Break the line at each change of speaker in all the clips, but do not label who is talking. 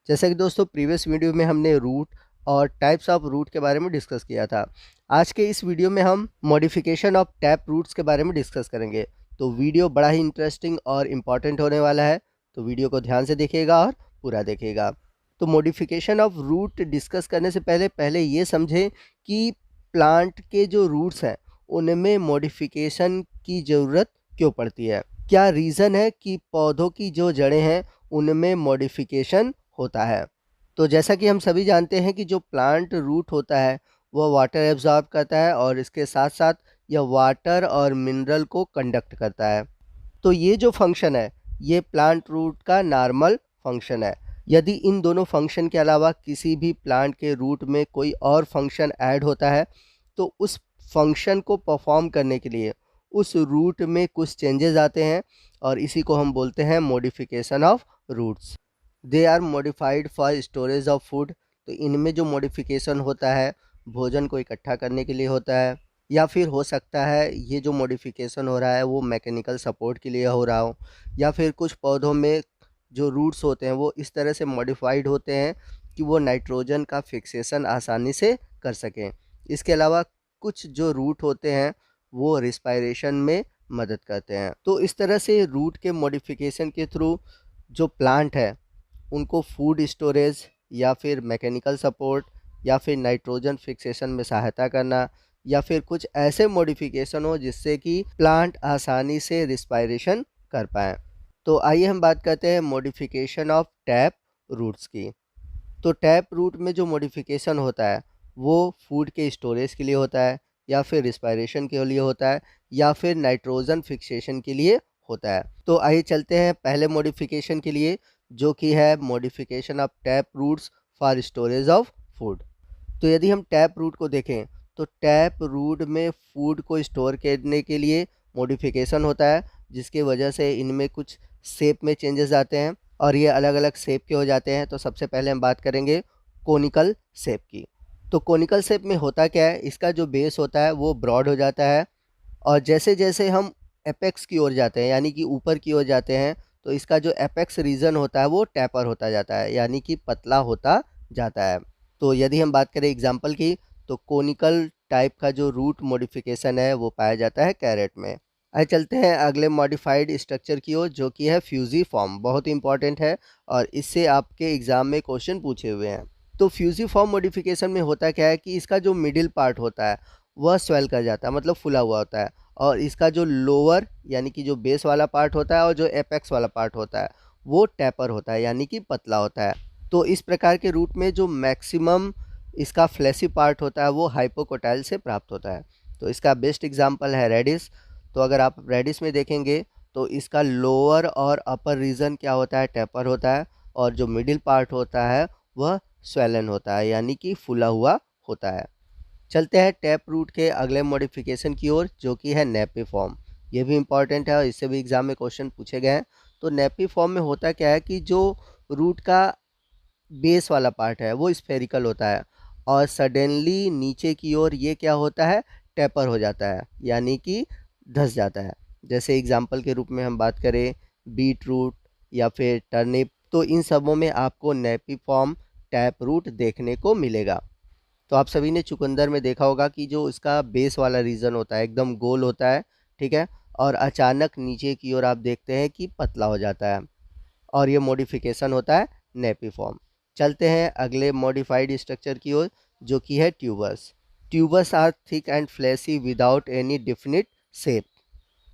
जैसा कि दोस्तों प्रीवियस वीडियो में हमने रूट और टाइप्स ऑफ रूट के बारे में डिस्कस किया था। आज के इस वीडियो में हम मॉडिफिकेशन ऑफ टैप रूट्स के बारे में डिस्कस करेंगे। तो वीडियो बड़ा ही इंटरेस्टिंग और इम्पॉर्टेंट होने वाला है, तो वीडियो को ध्यान से देखिएगा और पूरा देखिएगा। तो मॉडिफिकेशन ऑफ रूट डिस्कस करने से पहले पहले ये समझें कि प्लांट के जो रूट्स हैं उनमें मॉडिफिकेशन की ज़रूरत क्यों पड़ती है। क्या रीज़न है कि पौधों की जो जड़ें हैं उनमें मॉडिफिकेशन होता है। तो जैसा कि हम सभी जानते हैं कि जो प्लांट रूट होता है वह वाटर एब्जॉर्ब करता है और इसके साथ साथ यह वाटर और मिनरल को कंडक्ट करता है। तो ये जो फंक्शन है ये प्लांट रूट का नॉर्मल फंक्शन है। यदि इन दोनों फंक्शन के अलावा किसी भी प्लांट के रूट में कोई और फंक्शन ऐड होता है तो उस फंक्शन को परफॉर्म करने के लिए उस रूट में कुछ चेंजेस आते हैं और इसी को हम बोलते हैं modification of roots. They are modified for storage of food. तो इनमें जो मॉडिफिकेशन होता है भोजन को इकट्ठा करने के लिए होता है, या फिर हो सकता है ये जो मॉडिफिकेशन हो रहा है वो मैकेनिकल सपोर्ट के लिए हो रहा हो, या फिर कुछ पौधों में जो रूट्स होते हैं वो इस तरह से मॉडिफाइड होते हैं कि वो नाइट्रोजन का फिक्सेशन आसानी से कर सकें। इसके अलावा कुछ जो रूट होते हैं वो रिस्पायरेशन में मदद करते हैं। तो इस तरह से रूट के मॉडिफिकेशन के थ्रू जो प्लांट है उनको फूड स्टोरेज या फिर मैकेनिकल सपोर्ट या फिर नाइट्रोजन फिक्सेशन में सहायता करना, या फिर कुछ ऐसे मॉडिफिकेशन हो जिससे कि प्लांट आसानी से रिस्पायरेशन कर पाएँ। तो आइए हम बात करते हैं मॉडिफिकेशन ऑफ टैप रूट्स की। तो टैप रूट में जो मॉडिफिकेशन होता है वो फूड के स्टोरेज के लिए होता है, या फिर रिस्पायरेशन के लिए होता है, या फिर नाइट्रोजन फिक्सेशन के लिए होता है। तो आइए चलते हैं पहले मॉडिफिकेशन के लिए, जो कि है modification of tap roots for storage of food. तो यदि हम टैप रूट को देखें तो टैप रूट में फूड को स्टोर करने के लिए मॉडिफिकेशन होता है, जिसकी वजह से इनमें कुछ शेप में चेंजेस आते हैं और ये अलग अलग शेप के हो जाते हैं। तो सबसे पहले हम बात करेंगे कोनिकल शेप की। तो कोनिकल शेप में होता क्या है, इसका जो बेस होता है वो ब्रॉड हो जाता है, और जैसे जैसे हम एपेक्स की ओर जाते हैं यानी कि ऊपर की ओर जाते हैं तो इसका जो एपेक्स रीजन होता है वो टैपर होता जाता है, यानी कि पतला होता जाता है। तो यदि हम बात करें एग्जाम्पल की, तो कोनिकल टाइप का जो रूट मॉडिफिकेशन है वो पाया जाता है कैरेट में। आइए चलते हैं अगले मॉडिफाइड स्ट्रक्चर की ओर, जो कि है फ्यूजी फॉर्म। बहुत इंपॉर्टेंट है और इससे आपके एग्जाम में क्वेश्चन पूछे हुए हैं। तो फ्यूजी फॉर्म मॉडिफिकेशन में होता क्या है कि इसका जो मिडिल पार्ट होता है वह स्वेल कर जाता है, मतलब फुला हुआ होता है, और इसका जो लोअर यानी कि जो बेस वाला पार्ट होता है और जो एपेक्स वाला पार्ट होता है वो टैपर होता है, यानी कि पतला होता है। तो इस प्रकार के रूट में जो मैक्सिमम इसका फ्लैसी पार्ट होता है वो हाइपोकोटाइल से प्राप्त होता है। तो इसका बेस्ट एग्जांपल है रेडिस। तो अगर आप रेडिस में देखेंगे तो इसका लोअर और अपर रीजन क्या होता है, टैपर होता है, और जो मिडिल पार्ट होता है वह स्वेलन होता है, यानी कि फूला हुआ होता है। चलते हैं टैप रूट के अगले मॉडिफिकेशन की ओर, जो कि है नेपी फॉर्म। ये भी इंपॉर्टेंट है और इससे भी एग्जाम में क्वेश्चन पूछे गए हैं। तो नेपी फॉर्म में होता क्या है कि जो रूट का बेस वाला पार्ट है वो स्फेरिकल होता है, और सडनली नीचे की ओर ये क्या होता है, टेपर हो जाता है, यानी कि धंस जाता है। जैसे एग्जाम्पल के रूप में हम बात करें बीट रूट या फिर टर्निप, तो इन सबों में आपको नेपी फॉर्म टैप रूट देखने को मिलेगा। तो आप सभी ने चुकंदर में देखा होगा कि जो इसका बेस वाला रीजन होता है एकदम गोल होता है, ठीक है, और अचानक नीचे की ओर आप देखते हैं कि पतला हो जाता है, और ये मॉडिफिकेशन होता है नेपी फॉर्म। चलते हैं अगले मॉडिफाइड स्ट्रक्चर की ओर, जो कि है tubers. Tubers are thick and fleshy without any definite shape.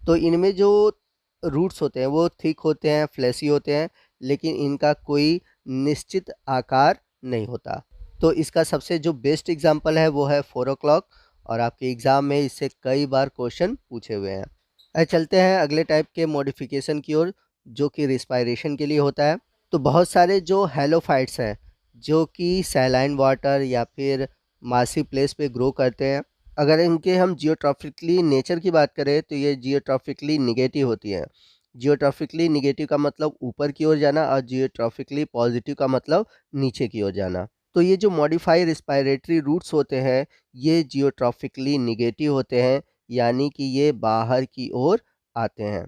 तो इनमें जो रूट्स होते हैं वो थिक होते हैं, फ्लैसी होते हैं, लेकिन इनका कोई निश्चित आकार नहीं होता। तो इसका सबसे जो बेस्ट एग्जांपल है वो है 4 o'clock, और आपके एग्ज़ाम में इससे कई बार क्वेश्चन पूछे हुए हैं। चलते हैं अगले टाइप के मॉडिफिकेशन की ओर, जो कि रिस्पायरेशन के लिए होता है। तो बहुत सारे जो हेलोफाइट्स हैं जो कि सैलाइन वाटर या फिर मासी प्लेस पे ग्रो करते हैं, अगर इनके हम जियोट्रॉफिकली नेचर की बात करें तो ये जियोट्रॉफिकली निगेटिव होती हैं। जियोट्रॉफिकली निगेटिव का मतलब ऊपर की ओर जाना, और जियोट्रॉफिकली पॉजिटिव का मतलब नीचे की ओर जाना। तो ये जो मॉडिफाई रिस्पायरेटरी रूट्स होते हैं ये जियोट्रॉफिकली निगेटिव होते हैं, यानी कि ये बाहर की ओर आते हैं।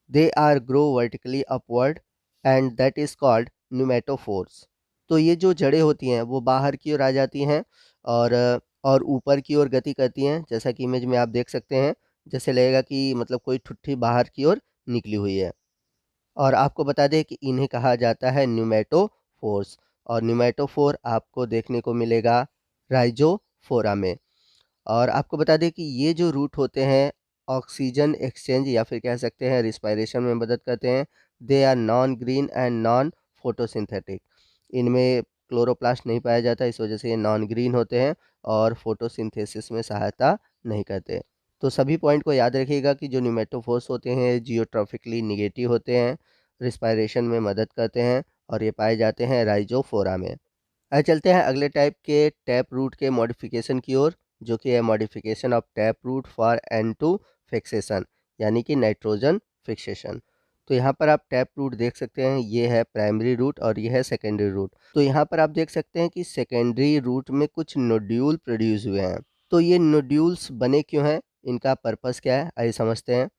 They are grow vertically upward and that is called pneumatophores. तो ये जो जड़ें होती हैं वो बाहर की ओर आ जाती हैं और ऊपर की ओर गति करती हैं, जैसा कि इमेज में आप देख सकते हैं। जैसे लगेगा कि मतलब कोई ठुट्ठी बाहर की ओर निकली हुई है। और आपको बता दें कि इन्हें कहा जाता है न्यूमेटोफोर्स, और न्यूमेटोफोर आपको देखने को मिलेगा राइजोफोरा में। और आपको बता दें कि ये जो रूट होते हैं ऑक्सीजन एक्सचेंज या फिर कह सकते हैं रिस्पायरेशन में मदद करते हैं। They are non green and non photosynthetic. इनमें क्लोरोप्लास्ट नहीं पाया जाता, इस वजह से ये नॉन ग्रीन होते हैं और फोटोसिंथेसिस में सहायता नहीं करते। तो सभी पॉइंट को याद रखिएगा कि जो न्यूमेटोफोर्स होते हैं जियोट्रॉफिकली निगेटिव होते हैं, रिस्पायरेशन में मदद करते हैं और ये पाए जाते हैं राइजोफोरा में। आइए चलते हैं अगले टाइप के टैप रूट के मॉडिफिकेशन की ओर, जो कि है modification of tap root for N2 fixation, यानी कि नाइट्रोजन फिक्सेशन। तो यहाँ पर आप टैप रूट देख सकते हैं, ये है प्राइमरी रूट और ये है सेकेंडरी रूट। तो यहाँ पर आप देख सकते हैं कि सेकेंडरी रूट में कुछ नोड्यूल प्रोड्यूस हुए हैं। तो ये नोड्यूल्स बने क्यों हैं, इनका पर्पस क्या है, आइए समझते हैं।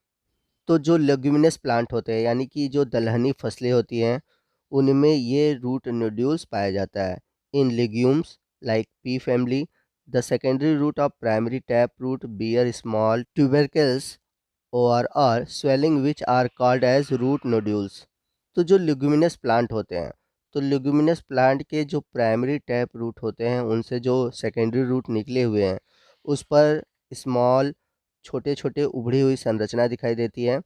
तो जो लेग्यूमिनस प्लांट होते हैं, यानी कि जो दलहनी फसलें होती हैं, उनमें ये रूट नोड्यूल्स पाया जाता है। In legumes like pea family, the secondary root of primary tap root bear small tubercles और swelling which are called as root nodules. तो जो लेग्यूमिनस प्लांट होते हैं, तो लेग्यूमिनस प्लांट के जो प्राइमरी टैप रूट होते हैं, उनसे जो सेकेंडरी रूट निकले हुए हैं, उस पर स्मॉल छोटे छोटे उभरी हुई संरचना दिखाई देती है।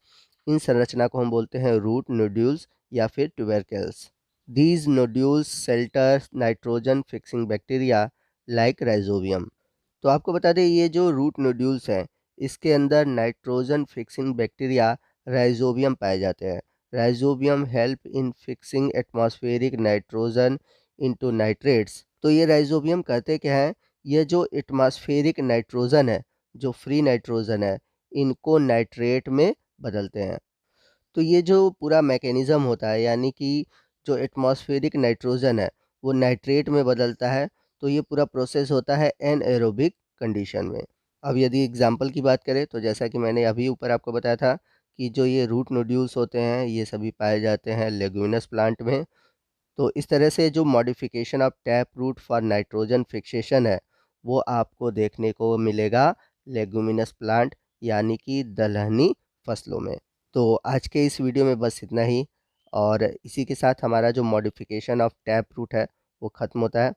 इन संरचना को हम बोलते हैं रूट नोड्यूल्स या फिर tubercles. These nodules shelter nitrogen fixing bacteria like rhizobium. तो आपको बता दें, ये जो रूट नोड्यूल्स हैं, इसके अंदर नाइट्रोजन फिक्सिंग बैक्टीरिया राइजोबियम पाए जाते हैं। Rhizobium help in fixing atmospheric nitrogen into nitrates. तो ये राइजोबियम करते क्या है, ये जो एटमॉस्फेरिक नाइट्रोजन है, जो फ्री नाइट्रोजन है, इनको नाइट्रेट में बदलते हैं। तो ये जो पूरा मैकेनिज़्म होता है, यानी कि जो एटमॉस्फेरिक नाइट्रोजन है वो नाइट्रेट में बदलता है, तो ये पूरा प्रोसेस होता है एनएरोबिक कंडीशन में। अब यदि एग्जांपल की बात करें, तो जैसा कि मैंने अभी ऊपर आपको बताया था कि जो ये रूट नोड्यूल्स होते हैं, ये सभी पाए जाते हैं लेग्यूमिनस प्लांट में। तो इस तरह से जो modification of tap root for nitrogen fixation है, वो आपको देखने को मिलेगा लेग्यूमिनस प्लांट, यानी कि दलहनी फसलों में। तो आज के इस वीडियो में बस इतना ही, और इसी के साथ हमारा जो मॉडिफिकेशन ऑफ टैप रूट है वो ख़त्म होता है।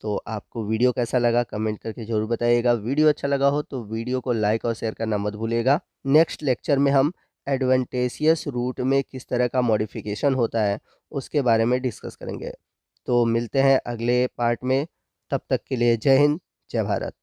तो आपको वीडियो कैसा लगा कमेंट करके ज़रूर बताइएगा। वीडियो अच्छा लगा हो तो वीडियो को लाइक और शेयर करना मत भूलिएगा। नेक्स्ट लेक्चर में हम एडवेंटेशियस रूट में किस तरह का मॉडिफिकेशन होता है उसके बारे में डिस्कस करेंगे। तो मिलते हैं अगले पार्ट में, तब तक के लिए जय हिंद, जय भारत।